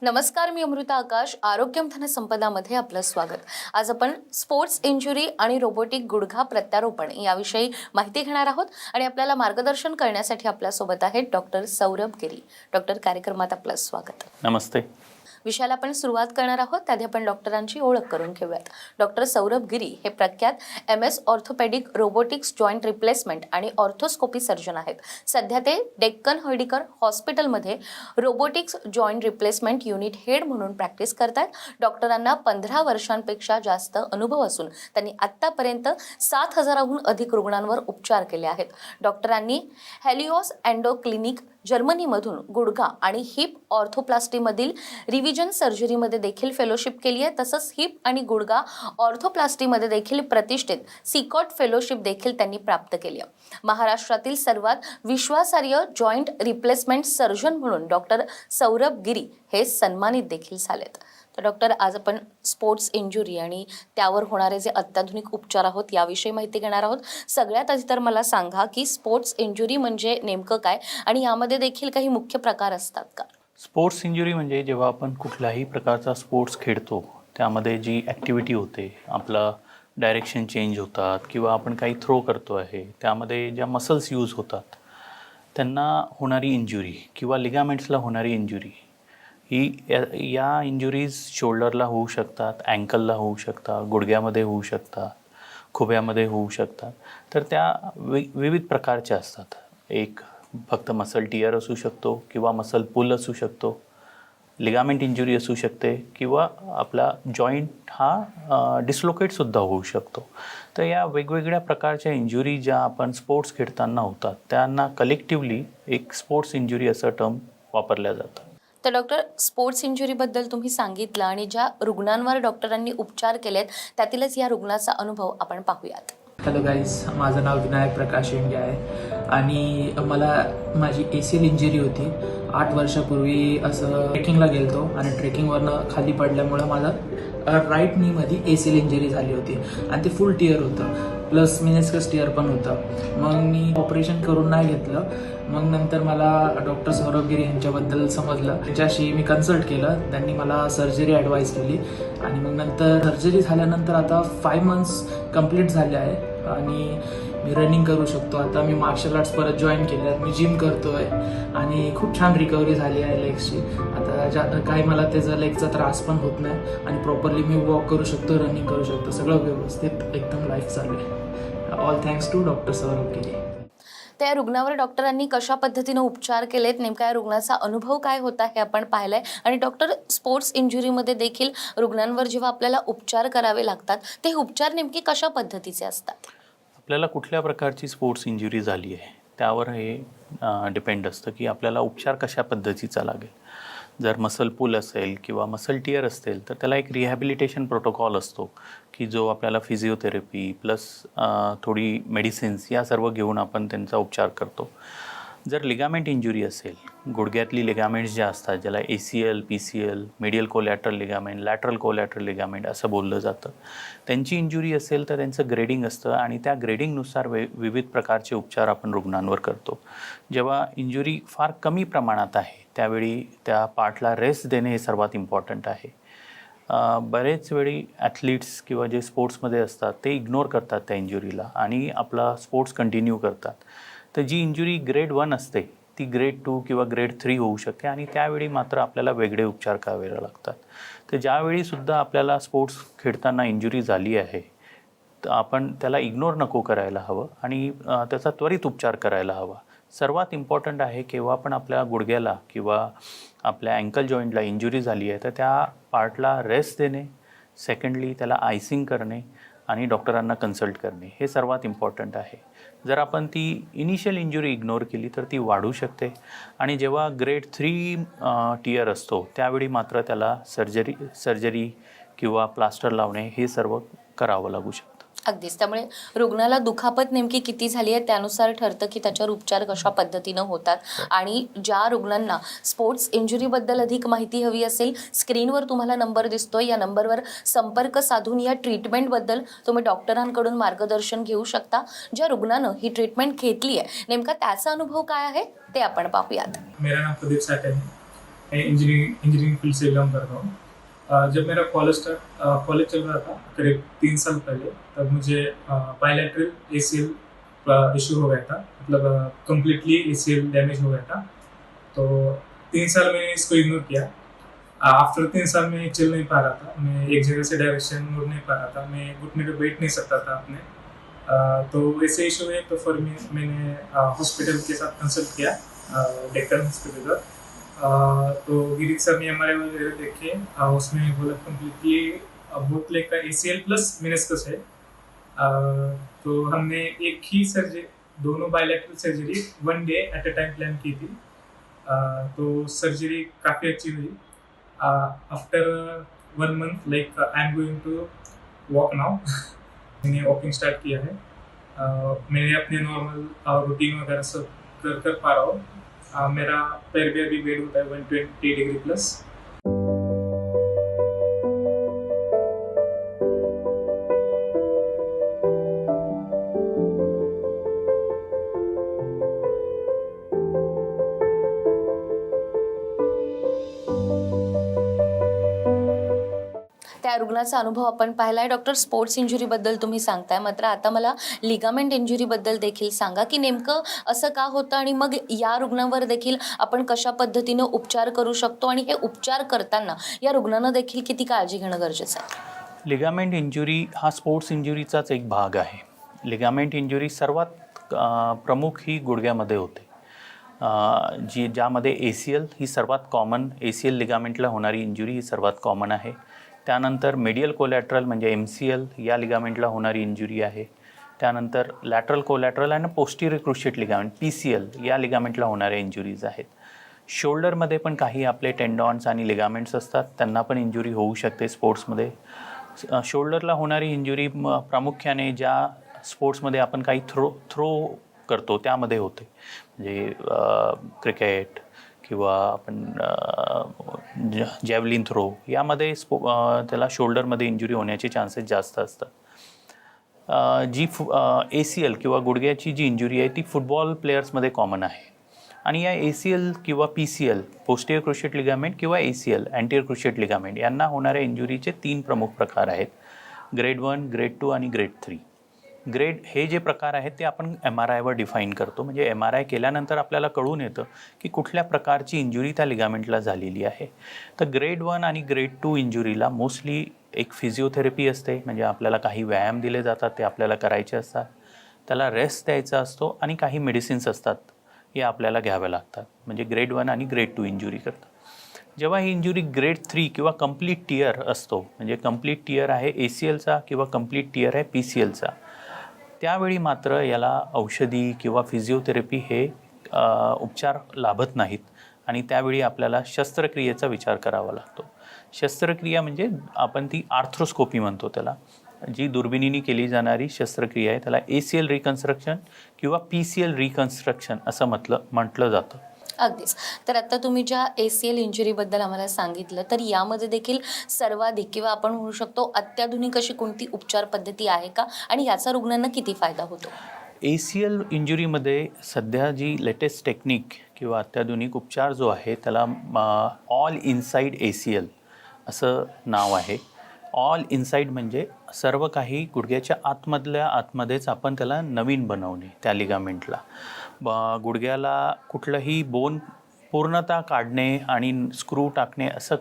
नमस्कार, मी अमृता आकाश. आरोग्यम धनसंपदामध्ये आपलं स्वागत. आज आपण स्पोर्ट्स इंजुरी आणि रोबोटिक गुडघा प्रत्यारोपण याविषयी माहिती घेणार आहोत आणि आपल्याला मार्गदर्शन करण्यासाठी आपल्यासोबत आहेत डॉक्टर सौरभ गिरी. डॉक्टर, कार्यक्रमात आपलं स्वागत. नमस्ते. विषयाला आपण सुरुवात करणार आहोत. त्याआधी आपण डॉक्टरांची ओळख करून घेऊयात. डॉक्टर सौरभ गिरी हे प्रख्यात MS orthopaedic robotics joint replacement आणि ऑर्थोस्कोपी सर्जन आहेत. सध्या ते डेक्कन हर्डीकर हॉस्पिटलमध्ये robotics joint replacement unit head म्हणून प्रॅक्टिस करतात. डॉक्टरांना 15 वर्षांपेक्षा जास्त अनुभव असून त्यांनी आत्तापर्यंत 7,000हून अधिक रुग्णांवर उपचार केले आहेत. डॉक्टरांनी हेलिओस एंडो क्लिनिक जर्मनीमधून गुडघा आणि हिप ऑर्थोप्लास्टीमधील रिव्हिजन सर्जरीमध्ये देखील फेलोशिप केली आहे. तसंच हिप आणि गुडघा ऑर्थोप्लास्टीमध्ये देखील प्रतिष्ठित सिकॉट फेलोशिप देखील त्यांनी प्राप्त केली आहे. महाराष्ट्रातील सर्वात विश्वासार्ह जॉईंट रिप्लेसमेंट सर्जन म्हणून डॉक्टर सौरभ गिरी हे सन्मानित देखील झालेत. तर डॉक्टर, आज आपण स्पोर्ट्स इंजुरी आणि त्यावर होणारे जे अत्याधुनिक उपचार आहोत याविषयी माहिती घेणार आहोत. सगळ्यात आधी तर मला सांगा की स्पोर्ट्स इंजुरी म्हणजे नेमकं काय आणि यामध्ये देखील काही मुख्य प्रकार असतात का? स्पोर्ट्स इंजुरी म्हणजे जेव्हा आपण कुठल्याही प्रकारचा स्पोर्ट्स खेळतो त्यामध्ये जी ॲक्टिव्हिटी होते, आपला डायरेक्शन चेंज होतात किंवा आपण काही थ्रो करतो आहे त्यामध्ये ज्या मसल्स यूज होतात त्यांना होणारी इंजुरी किंवा लिगामेंट्सला होणारी इंजुरी ही या इंजुरीज शोल्डरला होऊ शकतात, अँकलला होऊ शकतात, गुडघ्यामध्ये होऊ शकतात, खुब्यामध्ये होऊ शकतात. तर त्या विविध प्रकारच्या असतात. एक फक्त मसल टियर असू शकतो किंवा मसल पुल असू शकतो, लिगामेंट इंजुरी असू शकते किंवा आपला जॉईंट हा डिस्लोकेटसुद्धा होऊ शकतो. तर या वेगवेगळ्या प्रकारच्या इंजुरी ज्या आपण स्पोर्ट्स खेळताना होतात त्यांना कलेक्टिव्हली एक स्पोर्ट्स इंजुरी असं टर्म वापरल्या जातं. तर डॉक्टर, स्पोर्ट्स इंजुरीबद्दल तुम्ही सांगितलं आणि ज्या रुग्णांवर डॉक्टरांनी उपचार केलेत त्यातीलच या रुग्णाचा अनुभव आपण पाहूयात. हॅलो गाईज, माझं नाव विनायक प्रकाश इंगे आहे आणि मला माझी ACL इंजुरी होती. 8 वर्षापूर्वी असं ट्रेकिंगला गेलतो आणि ट्रेकिंगवरनं खाली पडल्यामुळं माझं राईट नीमध्ये ACL इंजुरी झाली होती आणि ते फुल टियर होतं, प्लस मिनिस्कस टियर पण होतं. मग मी ऑपरेशन करून नाही घेतलं. मग नंतर मला डॉक्टर सौरभ गिरी यांच्याबद्दल समजलं. त्याच्याशी मी कन्सल्ट केलं. त्यांनी मला सर्जरी ॲडवाईस केली आणि मग नंतर सर्जरी झाल्यानंतर आता 5 मंथ्स कंप्लीट झाले आहे आणि मी रनिंग करू शकतो. आता मी मार्शल आर्ट्स परत जॉईन केले आहेत, मी जिम करतो आहे आणि खूप छान रिकव्हरी झाली आहे लेग्सची. आता काही मला त्याचा लेगचा त्रास पण होत नाही आणि प्रॉपरली मी वॉक करू शकतो, रनिंग करू शकतो. सगळं व्यवस्थित एकदम लाईफ चालू आहे. All thanks to doctor Saurabh Giri. त्या रुग्णावर डॉक्टरांनी कशा पद्धतीने उपचार केलेत, नेमका या रुग्णाचा अनुभव काय होता हे आपण पाहिलंय. आणि डॉक्टर, स्पोर्ट्स इंजुरीमध्ये देखील रुग्णांवर जेव्हा आपल्याला उपचार करावे लागतात ते उपचार नेमके कशा पद्धतीचे असतात? आपल्याला कुठल्या प्रकारची स्पोर्ट्स इंजुरी झाली आहे त्यावर हे डिपेंड असतं की आपल्याला उपचार कशा पद्धतीचा लागेल. जर मसल पूल असेल किंवा मसल टियर असेल तर त्याला एक रिहॅबिलिटेशन प्रोटोकॉल असतो की जो आपल्याला फिजिओथेरपी प्लस थोडी मेडिसिन्स या सर्व घेऊन आपण त्यांचा उपचार करतो. जर लिगामेंट इंजुरी असेल, गुडघ्यातली लिगामेंट्स ज्या असतात ज्याला ACL, PCL, medial collateral ligament, lateral collateral ligament असं बोललं जातं, त्यांची इंजुरी असेल तर त्यांचं ग्रेडिंग असतं आणि त्या ग्रेडिंगनुसार विविध प्रकारचे उपचार आपण रुग्णांवर करतो. जेव्हा इंजुरी फार कमी प्रमाणात आहे त्यावेळी त्या पार्टला रेस्ट देणे हे सर्वात इम्पॉर्टंट आहे. बरेच वेळी ॲथलीट्स किंवा जे स्पोर्ट्समध्ये असतात ते इग्नोर करतात त्या इंजुरीला आणि आपला स्पोर्ट्स कंटिन्यू करतात. तर जी इंजुरी ग्रेड 1 असते ती ग्रेड 2 किंवा ग्रेड 3 होऊ शकते आणि त्यावेळी मात्र आपल्याला वेगळे उपचार करावे लागतात. तर ज्यावेळीसुद्धा आपल्याला स्पोर्ट्स खेळताना इंजुरी झाली आहे तर आपण त्याला इग्नोर नको करायला हवं आणि त्याचा त्वरित उपचार करायला हवा. सर्वात इम्पॉर्टंट आहे केव्हा पण आपल्या गुडघ्याला किंवा आपल्या अँकल जॉईंटला इंजुरी झाली आहे तर त्या पार्टला रेस्ट देणे, सेकंडली त्याला आयसिंग करणे आणि डॉक्टरांना कन्सल्ट करणे हे सर्वात इम्पॉर्टंट आहे. जर आपण ती इनिशियल इंजुरी इग्नोर केली तर ती वाढू शकते आणि जेव्हा ग्रेड 3 टियर असतो त्यावेळी मात्र त्याला सर्जरी किंवा प्लास्टर लावणे हे सर्व करावं लागू शकतं. अगदीच. त्यामुळे रुग्णाला दुखापत नेमकी किती झाली आहे त्यानुसार ठरतं की त्याच्यावर उपचार कशा पद्धतीनं होतात. आणि ज्या रुग्णांना स्पोर्ट्स इंजुरीबद्दल अधिक माहिती हवी असेल, स्क्रीनवर तुम्हाला नंबर दिसतोय, या नंबरवर संपर्क साधून या ट्रीटमेंटबद्दल तुम्ही डॉक्टरांकडून मार्गदर्शन घेऊ शकता. ज्या रुग्णानं ही ट्रीटमेंट घेतली आहे नेमका त्याचा अनुभव काय आहे ते आपण पाहूयात. मेरा नाम प्रदीप साठे है मैं इंजीनियरिंग फील्ड से बिलोंग करता हूँ। जब मेरा कॉलेज चल रहा था करीब 3 साल पहले, तब मुझे बायलैटरल एसीएल इशू हो गया था, मतलब कम्प्लीटली एसीएल डैमेज हो गया था। तो 3 साल मैंने इसको इग्नोर किया। आफ्टर 3 साल में चल नहीं पा रहा था, मैं एक जगह से डायरेक्शन मुड़ नहीं पा रहा था, मैं घुटने पे बैठ नहीं सकता था अपने। तो ऐसे इशू हुए तो फिर मैंने हॉस्पिटल के साथ कंसल्ट किया, डेक्कन हॉस्पिटल का। तो गिरीश सर ने हमारे वगैरह देखे, उसमें बोला कम्प्लीटली बोथ लेग का एसीएल प्लस मेनिस्कस है। तो हमने एक ही सर्जरी, दोनों bilateral surgery 1 day at a time plan की थी। तो सर्जरी काफ़ी अच्छी हुई। After 1 month like I am going to walk now. मैंने वॉकिंग स्टार्ट किया है। मैंने अपने नॉर्मल रूटीन वगैरह सब कर पा रहा हूँ। मेरा पैर भी अभी वेट होता है 120 डिग्री प्लस। त्या रुग्णाचा अनुभव आपण पाहिलाय. डॉक्टर, स्पोर्ट्स इंजुरीबद्दल तुम्ही सांगताय, मात्र आता मला लिगामेंट इंजुरीबद्दल देखील सांगा की नेमकं असं का होतं आणि मग या रुग्णांवर देखील आपण कशा पद्धतीनं उपचार करू शकतो आणि हे उपचार करताना या रुग्णांना देखील किती काळजी घेणं गरजेचं आहे? लिगामेंट इंजुरी हा स्पोर्ट्स इंजुरीचाच एक भाग आहे. लिगामेंट इंजुरी सर्वात प्रमुख ही गुडघ्यामध्ये होते, ज्यामध्ये ACL ही सर्वात कॉमन, ACL लिगामेंटला होणारी इंजुरी ही सर्वात कॉमन आहे. त्यानंतर मेडियल कोलॅटरल म्हणजे MCL या लिगामेंटला होणारी इंजुरी आहे. त्यानंतर लॅटरल कोलॅटरल आणि पोस्टिरियर क्रुशिएट लिगामेंट PCL या लिगामेंटला होणाऱ्या इंजुरीज आहेत. शोल्डरमध्ये पण काही आपले टेंडॉन्स आणि लिगामेंट्स असतात, त्यांना पण इंजुरी होऊ शकते स्पोर्ट्समध्ये. शोल्डरला होणारी इंजुरी प्रामुख्याने ज्या स्पोर्ट्समध्ये आपण काही थ्रो करतो त्यामध्ये होते, म्हणजे क्रिकेट किंवा आपण जॅव्हलिन थ्रो यामध्ये त्याला शोल्डरमध्ये इंजुरी होण्याचे चान्सेस जास्त असतात. जी ACL किंवा गुडघ्याची जी इंजुरी आहे ती फुटबॉल प्लेयर्समध्ये कॉमन आहे. आणि या ACL किंवा PCL पोस्टिरियर क्रुशिएट लिगामेंट किंवा ACL अँटीरियर क्रुशिएट लिगामेंट यांना होणाऱ्या इंजुरीचे 3 प्रमुख प्रकार आहेत: ग्रेड 1, ग्रेड 2 आणि ग्रेड 3. ग्रेड हे जे प्रकार आहेत ते आपण MRIवर डिफाईन करतो, म्हणजे MRI केल्यानंतर आपल्याला कळून येतं की कुठल्या प्रकारची इंजुरी त्या लिगामेंटला झालेली आहे. तर ग्रेड 1 आणि ग्रेड 2 इंजुरीला मोस्टली एक फिजिओथेरपी असते, म्हणजे आपल्याला काही व्यायाम दिले जातात, ते आपल्याला करायचे असतात, त्याला रेस्ट द्यायचा असतो आणि काही मेडिसिन्स असतात हे आपल्याला घ्याव्या लागतात, म्हणजे ग्रेड 1 आणि ग्रेड 2 इंजुरी करतात. जेव्हा ही इंजुरी ग्रेड 3 किंवा कंप्लीट टियर असतो, म्हणजे कंप्लीट टियर आहे ACLचा किंवा कंप्लीट टियर आहे PCLचा, त्यावेळी मात्र याला औषधी किंवा फिजिओथेरपी हे उपचार लाभत नाहीत आणि त्यावेळी आपल्याला शस्त्रक्रियेचा विचार करावा लागतो. शस्त्रक्रिया म्हणजे आपण ती आर्थ्रोस्कोपी म्हणतो त्याला, जी दुर्बिणीने केली जाणारी शस्त्रक्रिया आहे, त्याला ACL रिकन्स्ट्रक्शन किंवा PCL रिकन्स्ट्रक्शन असं म्हटलं जातं. अगदीच. तर आता तुम्ही ज्या ACL इंजुरीबद्दल आम्हाला सांगितलं, तर यामध्ये देखील सर्वाधिक किंवा आपण म्हणू शकतो अत्याधुनिक अशी कोणती उपचार पद्धती आहे का आणि याचा रुग्णांना किती फायदा होतो? ACL इंजुरीमध्ये सध्या जी लेटेस्ट टेक्निक किंवा अत्याधुनिक उपचार जो आहे त्याला ऑल इनसाइड ACL असं नाव आहे. ऑल इनसाइड म्हणजे सर्व काही गुडघ्याच्या आतमध्येच आपण त्याला नवीन बनवणे, त्या लिगामेंटला. गुडघ्याला कुठलंही बोन पूर्णतः काढणे आणि स्क्रू टाकणे असं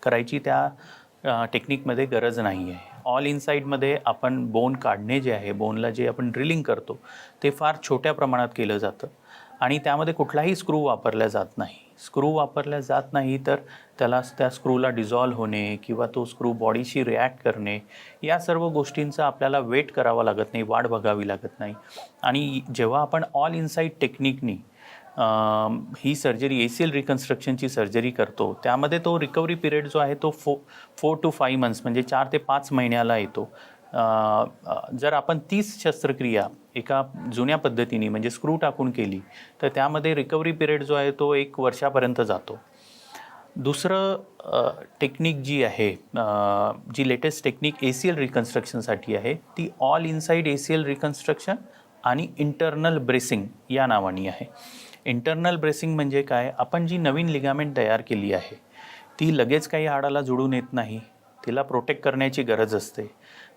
करायची त्या टेक्निकमध्ये गरज नाही आहे. ऑल इनसाइडमध्ये आपण बोन काढणे जे आहे, बोनला जे आपण ड्रिलिंग करतो ते फार छोट्या प्रमाणात केलं जातं आणि त्यामध्ये कुठलाही स्क्रू वापरला जात नाही. स्क्रू वापरल्या जात नाही तर त्या स्क्रूला डिझॉल्व होणे किंवा तो स्क्रू बॉडीशी रिॲक्ट करणे या सर्व गोष्टींचा आपल्याला वेट करावा लागत नाही, वाट बघावी लागत नाही. आणि जेव्हा आपण ऑल इनसाइड टेक्निकनी ही सर्जरी ACL रिकन्स्ट्रक्शनची सर्जरी करतो, त्यामध्ये तो रिकव्हरी पिरियड जो आहे तो 4 to 5 months म्हणजे 4 ते 5 महिन्याला येतो. जर आपण 30 शस्त्रक्रिया एका जुन्या पद्धतीने म्हणजे स्क्रू टाकून केली तर त्यामध्ये रिकव्हरी पिरियड जो आहे तो 1 वर्षापर्यंत जातो. दुसरं टेक्निक जी आहे, जी लेटेस्ट टेक्निक ACL रिकन्स्ट्रक्शनसाठी आहे, ती ऑल इनसाइड ACL रिकन्स्ट्रक्शन आणि इंटरनल ब्रेसिंग या नावाने आहे. इंटरनल ब्रेसिंग म्हणजे काय, आपण जी नवीन लिगामेंट तयार केली आहे ती लगेच काही हाडाला जुळून येत नाही, तिला प्रोटेक्ट करण्याची गरज असते.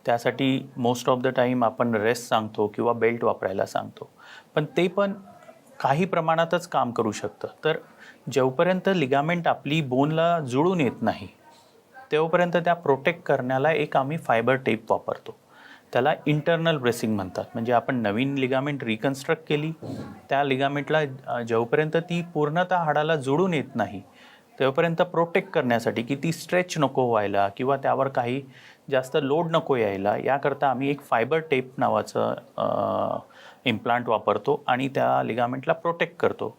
त्यासाठी मोस्ट ऑफ द टाईम आपण रेस्ट सांगतो किंवा बेल्ट वापरायला सांगतो, पण ते पण काही प्रमाणातच काम करू शकतं. तर जेवपर्यंत लिगामेंट आपली बोनला जुळून येत नाही तेव्हापर्यंत त्या प्रोटेक्ट करण्याला एक आम्ही फायबर टेप वापरतो, त्याला इंटरनल ब्रेसिंग म्हणतात. म्हणजे आपण नवीन लिगामेंट रिकन्स्ट्रक्ट केली, त्या लिगामेंटला जेवपर्यंत ती पूर्णतः हाडाला जुळून येत नाही तेव्हापर्यंत प्रोटेक्ट करण्यासाठी, की ती स्ट्रेच नको व्हायला किंवा त्यावर काही जास्त लोड नको यायला, याकरता आम्ही एक फायबर टेप नावाचं इम्प्लांट वापरतो आणि त्या लिगामेंटला प्रोटेक्ट करतो.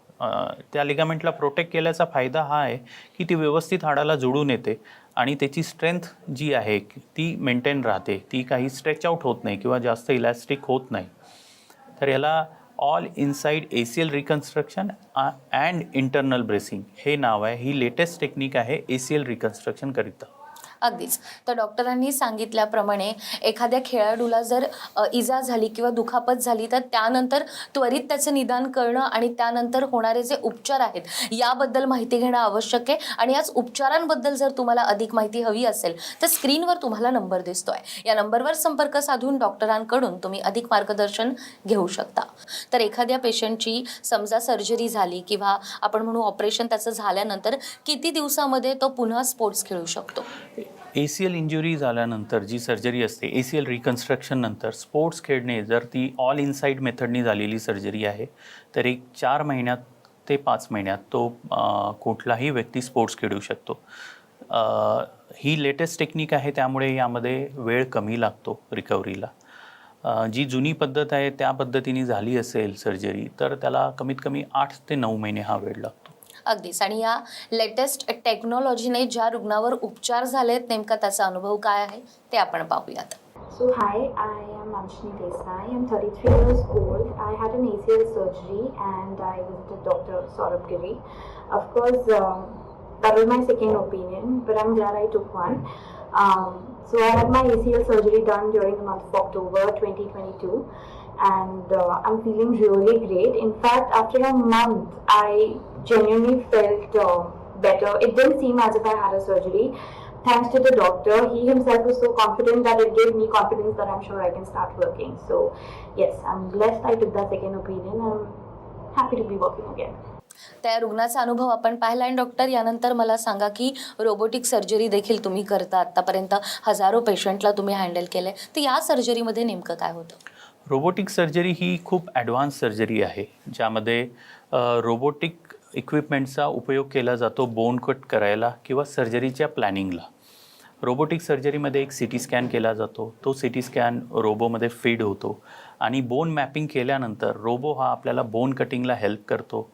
त्या लिगामेंटला प्रोटेक्ट केल्याचा फायदा हा आहे की ती व्यवस्थित हाडाला जुळून येते आणि त्याची स्ट्रेंथ जी आहे ती मेंटेन राहते, ती काही स्ट्रेच आउट होत नाही किंवा जास्त इलॅस्टिक होत नाही. तर याला all inside ACL reconstruction and internal bracing हे नाव आहे. ही लेटेस्ट टेक्निक आहे ACL रिकन्स्ट्रक्शन करिता. अगदीच. तर डॉक्टरांनी सांगितल्याप्रमाणे एखाद्या खेळाडूला जर इजा झाली किंवा दुखापत झाली तर त्यानंतर त्वरित त्याचं निदान करणं आणि त्यानंतर होणारे जे उपचार आहेत याबद्दल माहिती घेणं आवश्यक आहे. आणि याच उपचारांबद्दल जर तुम्हाला अधिक माहिती हवी असेल तर स्क्रीनवर तुम्हाला नंबर दिसतोय, या नंबरवर संपर्क साधून डॉक्टरांकडून तुम्ही अधिक मार्गदर्शन घेऊ शकता. तर एखाद्या पेशंटची समजा सर्जरी झाली किंवा आपण म्हणू ऑपरेशन त्याचं झाल्यानंतर किती दिवसामध्ये तो पुन्हा स्पोर्ट्स खेळू शकतो? ACL इंजुरी झाल्यानंतर जी सर्जरी असते, ACL रिकन्स्ट्रक्शन नंतर स्पोर्ट्स खेळणे, जर ती ऑल इनसाइड मेथडनी झालेली सर्जरी आहे तर एक 4 महिन्यात ते 5 महिन्यात तो कुठलाही व्यक्ती स्पोर्ट्स खेळू शकतो. ही लेटेस्ट टेक्निक आहे, त्यामुळे यामध्ये वेळ कमी लागतो रिकव्हरीला. जी जुनी पद्धत आहे त्या पद्धतीने झाली असेल सर्जरी तर त्याला कमीत कमी 8 ते 9 महिने हा वेळ लागतो. अगदीच. आणि या लेटेस्ट टेक्नॉलॉजीने ज्या रुग्णावर उपचार झालेत नेमका त्याचा अनुभव काय आहे ते आपण पाहूयात. So hi, I am Manshini Desai. I'm 33 years old. I had an ACL surgery and I visited Dr. Saurabh Giri. Of course, that was my second opinion, but I'm glad I took one. So I had my ACL surgery done during the month of October 2022 and I'm feeling really great. In fact, after a month, I genuinely felt better. It didn't seem as if I had a surgery. Thanks to the doctor, he himself was so confident that it gave me confidence that I'm sure I can start working. So yes, I'm blessed I took that second opinion. I'm happy to be working again. त्या रुग्णाचा अनुभव आपण पाहिला. आणि doctor, यानंतर मला सांगा की रोबोटिक सर्जरी देखील तुम्ही करता, आतापर्यंत हजारो पेशंटला तुम्ही हँडल केलंय, तर या सर्जरीमध्ये नेमकं काय होतं? रोबोटिक सर्जरी ही खूप ॲडव्हान्स सर्जरी आहे, ज्यामध्ये रोबोटिक इक्विपमेंटचा उपयोग केला जातो बोन कट करायला किंवा सर्जरीच्या प्लॅनिंगला. रोबोटिक सर्जरीमध्ये एक CT स्कॅन केला जातो, तो CT स्कॅन रोबोमध्ये फीड होतो आणि बोन मॅपिंग केल्यानंतर रोबो हा आपल्याला बोन कटिंगला हेल्प करतो.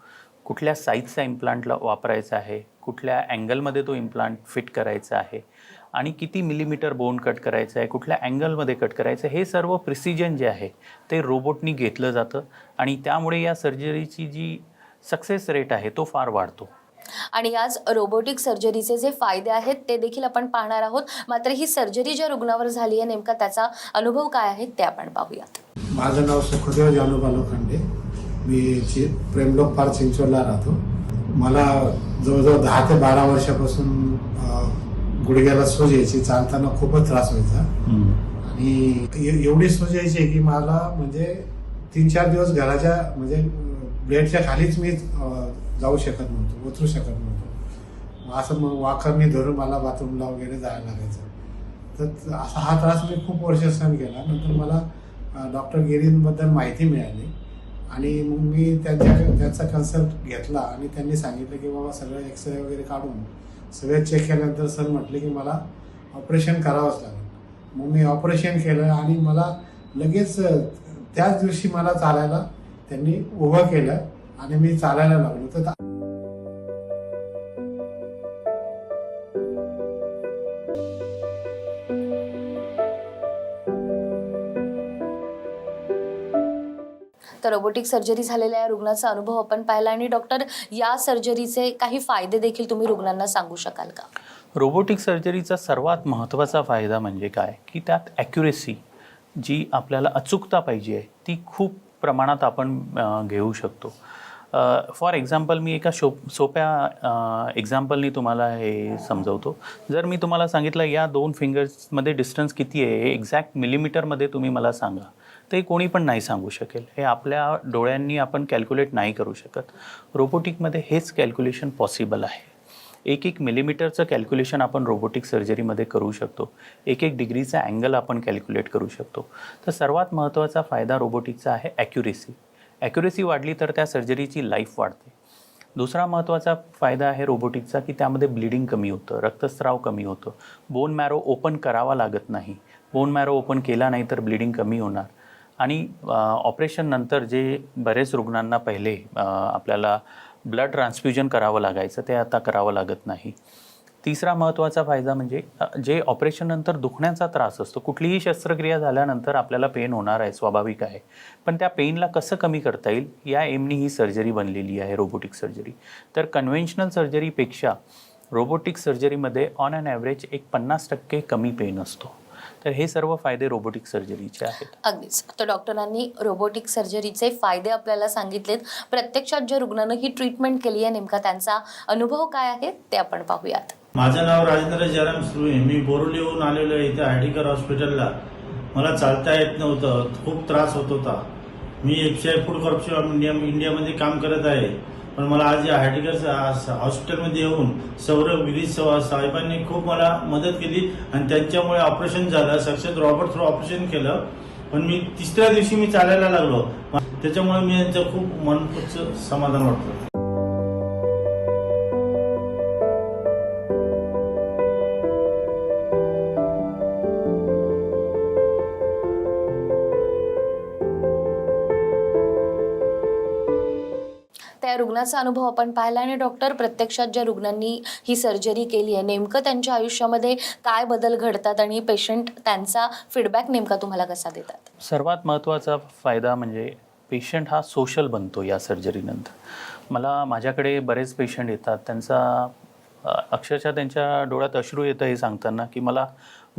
कुठल्या साईजचा इम्प्लांटला वापरायचा आहे, कुठल्या अँगलमध्ये तो इम्प्लांट फिट करायचा आहे आणि किती मिलीमीटर बोन कट करायचं आहे, कुठल्या अँगलमध्ये कट करायचं आहे, हे सर्व प्रिसिजन जे आहे ते रोबोटनी घेतलं जातं आणि त्यामुळे या सर्जरीची जी सक्सेस रेट आहे तो फार वाढतो. आणि आज रोबोटिक सर्जरीचे जे फायदे आहेत ते देखील आपण पाहणार आहोत. मात्र ही सर्जरी ज्या रुग्णावर झाली आहे नेमका त्याचा अनुभव काय आहे ते आपण पाहूयात. माझं नाव सुखदेव जानोबा लोखंडे. मी प्रेमलोक पार्क चिंचवडला राहतो. मला जवळजवळ 10 ते 12 वर्षापासून गुडघ्याला सूज यायची, चालताना खूपच त्रास व्हायचा आणि एवढी सूज यायची की मला म्हणजे 3-4 दिवस घराच्या म्हणजे बेडच्या खालीच मी जाऊ शकत नव्हतो, उतरू शकत नव्हतो. असं मग वाकरणी धरून मला बाथरूमला वगैरे जायला लागायचं. तर असा हा त्रास मी खूप वर्ष सहन केला. नंतर मला डॉक्टर गिरींबद्दल माहिती मिळाली आणि मग मी त्यांचा कन्सल्ट घेतला आणि त्यांनी सांगितलं की बाबा सगळं एक्सरे वगैरे काढून सगळं चेक केल्यानंतर सर म्हटले की मला ऑपरेशन करावंच लागेल. मग मी ऑपरेशन केलं आणि मला लगेच त्याच दिवशी मला चालायला त्यांनी उभं केलं आणि मी चालायला लागलो. तर तर रोबोटिक सर्जरी झालेल्या या रुग्णाचा अनुभव आपण पाहिला. आणि डॉक्टर, या सर्जरीचे काही फायदे देखील तुम्ही रुग्णांना सांगू शकाल का? रोबोटिक सर्जरीचा सर्वात महत्त्वाचा फायदा म्हणजे काय की त्यात ॲक्युरेसी जी आपल्याला अचूकता पाहिजे ती खूप प्रमाणात आपण घेऊ शकतो. फॉर एक्झाम्पल मी एका सोप्या एक्झाम्पलनी तुम्हाला हे समजवतो. जर मी तुम्हाला सांगितलं या 2 फिंगर्समध्ये डिस्टन्स किती आहे हे एक्झॅक्ट मिलीमीटरमध्ये तुम्ही मला सांगा, ते कोणी पण नाही सांगू शकेल. हे आपल्या डोळ्यांनी आपण कॅल्क्युलेट नाही करू शकत. रोबोटिकमध्ये हेच कॅल्क्युलेशन पॉसिबल आहे. 1-1 मिलीमीटरचं कॅल्क्युलेशन आपण रोबोटिक सर्जरीमध्ये करू शकतो. 1-1 डिग्रीचा अँगल आपण कॅल्क्युलेट करू शकतो. तर सर्वात महत्त्वाचा फायदा रोबोटिकचा आहे ॲक्युरेसी. ॲक्युरेसी वाढली तर त्या सर्जरीची लाईफ वाढते. दुसरा महत्त्वाचा फायदा आहे रोबोटिकचा की त्यामध्ये ब्लिडिंग कमी होतं, रक्तस्राव कमी होतं, बोन मॅरो ओपन करावा लागत नाही. बोन मॅरो ओपन केला नाही तर ब्लिडिंग कमी होणार. आणि ऑपरेशननंतर जे बरेच रुग्णांना पहिले आपल्याला ब्लड ट्रान्सफ्युजन करावं लागायचं ते आता करावं लागत नाही. तिसरा महत्त्वाचा फायदा म्हणजे जे ऑपरेशननंतर दुखण्याचा त्रास असतो, कुठलीही शस्त्रक्रिया झाल्यानंतर आपल्याला पेन होणार आहे, स्वाभाविक आहे. पण त्या पेनला कसं कमी करता येईल या एमनी ही सर्जरी बनलेली आहे रोबोटिक सर्जरी. तर कन्व्हेन्शनल सर्जरीपेक्षा रोबोटिक सर्जरीमध्ये ऑन ॲन ॲव्हरेज 50% कमी पेन असतो. तर हे सर्व फायदे रोबोटिक सर्जरीचे आहेत. अगदीच. तर डॉक्टरांनी रोबोटिक सर्जरीचे फायदे आपल्याला सांगितलेत. प्रत्यक्षात ज्या रुग्णानं ही ट्रीटमेंट केली आहे नेमका त्यांचा अनुभव काय आहे ते आपण पाहूयात. माझं नाव राजेंद्र जयराम सुर्वे. मी बोरिवलीहून आलेलो आहे इथे आर्टिकर हॉस्पिटलला. मला चालता येत नव्हतं, खूप त्रास होत होता. मी FCI फूड कॉर्पोरेशन इंडियामध्ये काम करत आहे. पण मला आज या आर्टिकर हॉस्पिटलमध्ये येऊन सौरभ गिरी साहेबांनी खूप मला मदत केली आणि त्यांच्यामुळे ऑपरेशन झालं. सक्सेस रॉबर्ट थ्रू ऑपरेशन केलं. पण मी 3ऱ्या दिवशी मी चालायला लागलो. त्याच्यामुळे मी यांचं खूप मनपूर्वक समाधान वाटतं. त्या रुग्णाचा अनुभव आपण पाहिला आणि डॉक्टर प्रत्यक्षात ज्या रुग्णांनी ही सर्जरी केली आहे नेमकं त्यांच्या आयुष्यामध्ये काय बदल घडतात आणि पेशंट त्यांचा फीडबॅक नेमका तुम्हाला कसा देतात? सर्वात महत्त्वाचा फायदा म्हणजे पेशंट हा सोशल बनतो या सर्जरीनंतर. माझ्याकडे बरेच पेशंट येतात, त्यांचा अक्षरशः त्यांच्या डोळ्यात अश्रू येतं हे सांगताना की मला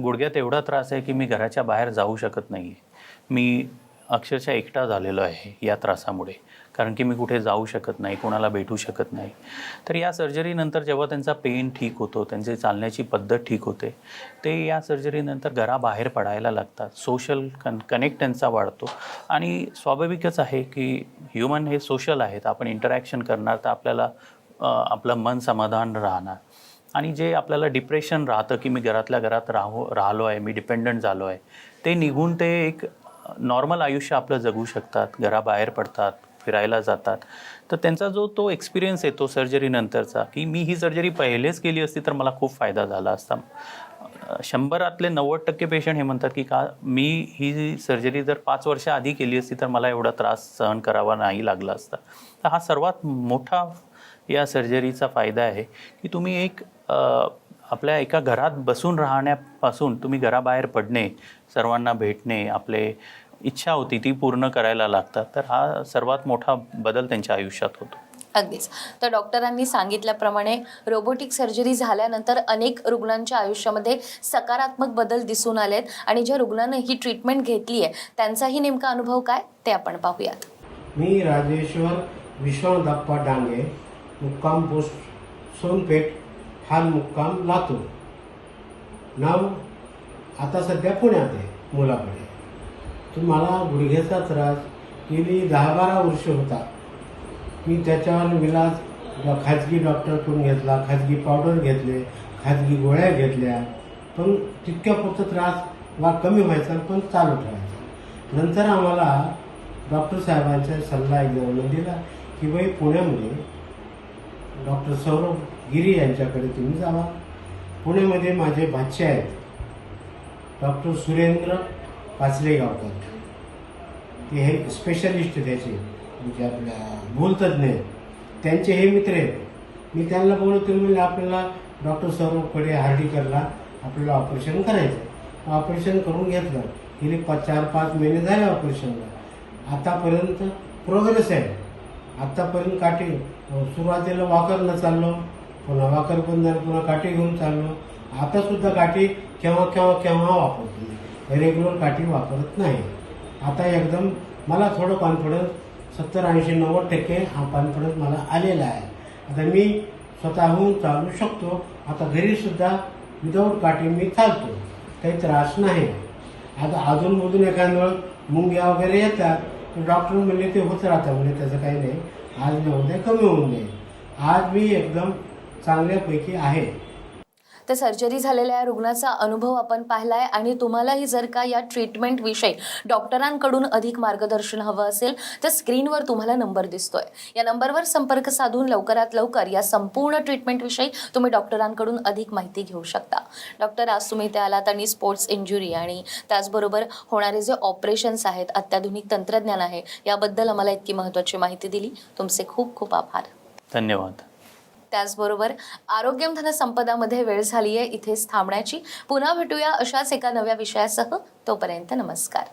गुडघ्यात एवढा त्रास आहे की मी घराच्या बाहेर जाऊ शकत नाही आहे. मी अक्षरशः एकटा झालेलो आहे या त्रासामुळे, कारण की मी कुठे जाऊ शकत नाही, कोणाला भेटू शकत नाही. तर या सर्जरीनंतर जेव्हा त्यांचा पेन ठीक होतो, त्यांची चालण्याची पद्धत ठीक होते, ते या सर्जरीनंतर घराबाहेर पडायला लागतात. सोशल कनेक्ट त्यांचा वाढतो. आणि स्वाभाविकच आहे की ह्युमन हे सोशल आहेत. आपण इंटरॅक्शन करणार तर आपल्याला आपलं मन समाधान राहणार. आणि जे आपल्याला डिप्रेशन राहतं की मी घरातल्या घरात राहिलो आहे, मी डिपेंडंट झालो आहे, ते निघून ते एक नॉर्मल आयुष्य आपलं जगू शकतात, घराबाहेर पडतात, फिरायला जातात. तर त्यांचा जो तो एक्सपिरियन्स येतो सर्जरीनंतरचा की मी ही सर्जरी पहिलेच केली असती तर मला खूप फायदा झाला असता. 100रातले 90% पेशंट हे म्हणतात की मी ही सर्जरी जर 5 वर्ष आधी केली असती तर मला एवढा त्रास सहन करावा नाही लागला असता. तर हा सर्वात मोठा या सर्जरीचा फायदा आहे की तुम्ही एक आपल्या एका घरात बसून राहण्यापासून तुम्ही घराबाहेर पडणे, सर्वांना भेटणे, आपले इच्छा होती ती पूर्ण करायला लागतात. तर हा सर्वात मोठा बदल त्यांच्या आयुष्यात होतो. अगदीच. तर डॉक्टरांनी सांगितल्याप्रमाणे रोबोटिक सर्जरी झाल्यानंतर अनेक रुग्णांच्या आयुष्यामध्ये सकारात्मक बदल दिसून आलेत आणि ज्या रुग्णानं ही ट्रीटमेंट घेतली आहे त्यांचाही नेमका अनुभव काय ते आपण पाहूयात. मी राजेश्वर विश्वनाथप्पा डांगे, मुक्काम पोस्ट सोनपेठ, हाल मुक्काम लातूर. नाव आता सध्या पुण्यात आहे मुलाकडे. तर मला गुडघ्याचा त्रास गेली 10-12 वर्ष होता. मी त्याच्यावर विलाज खाजगी डॉक्टरकडून घेतला, खाजगी पावडर घेतले, खाजगी गोळ्या घेतल्या, पण तितक्यापुरता त्रास कमी व्हायचा पण चालू ठेवायचा. नंतर आम्हाला डॉक्टर साहेबांचा सल्ला एकदा दिला की बाई पुण्यामध्ये डॉक्टर सौरभ गिरी यांच्याकडे तुम्ही जावा. पुण्यामध्ये माझे भाचे आहेत डॉक्टर सुरेंद्र पाचलेगावकर. ते हे स्पेशलिस्ट त्याचे म्हणजे आपल्या भूलतज्ञ आहेत. त्यांचे हे मित्र आहेत. मी त्यांना बोलतो म्हणजे आपल्याला डॉक्टर सौरभकडे हार्टिकरला आपल्याला ऑपरेशन करायचं. ऑपरेशन करून घेतलं. गेले 4-5 महिने झाले ऑपरेशनला. आतापर्यंत प्रोग्रेस आहे. आत्तापर्यंत काठी सुरुवातीला वाकरनं चाललो, पुन्हा वाकर बंद झालं, पुन्हा काठी घेऊन चाललो. आतासुद्धा काठी केव्हा वापरतो. रेग्युलर काठी वापरत नाही. आता एकदम मला थोडं कॉन्फिडन्स 70-80-90% हा कॉन्फिडन्स मला आलेला आहे. आता मी स्वतःहून चालू शकतो. आता घरीसुद्धा विदाऊट काठी मी चालतो, काही त्रास नाही. आता अधूनमधून एखाद्या वेळ मुंग्या वगैरे येतात, तर डॉक्टर म्हणले ते होत राहतं, म्हणजे त्याचं काही नाही, आज न उद्या कमी होऊन जाईल. आज मी एकदम चांगल्यापैकी आहे. तर सर्जरी झालेल्या या रुग्णाचा अनुभव आपण पाहिलाय आणि तुम्हालाही जर का या ट्रीटमेंटविषयी डॉक्टरांकडून अधिक मार्गदर्शन हवं असेल तर स्क्रीनवर तुम्हाला नंबर दिसतोय. या नंबरवर संपर्क साधून लवकरात लवकर या संपूर्ण ट्रीटमेंटविषयी तुम्ही डॉक्टरांकडून अधिक माहिती घेऊ शकता. डॉक्टर, आज तुम्ही ते आलात आणि स्पोर्ट्स इंजुरी आणि त्याचबरोबर होणारे जे ऑपरेशन्स आहेत, अत्याधुनिक तंत्रज्ञान आहे, याबद्दल आम्हाला इतकी महत्त्वाची माहिती दिली. तुमचे खूप खूप आभार. धन्यवाद. त्याचबरोबर आरोग्यम धनसंपदामध्ये वेळ झाली आहे इथेच थांबण्याची. पुन्हा भेटूया अशाच एका नव्या विषयासह. तोपर्यंत नमस्कार.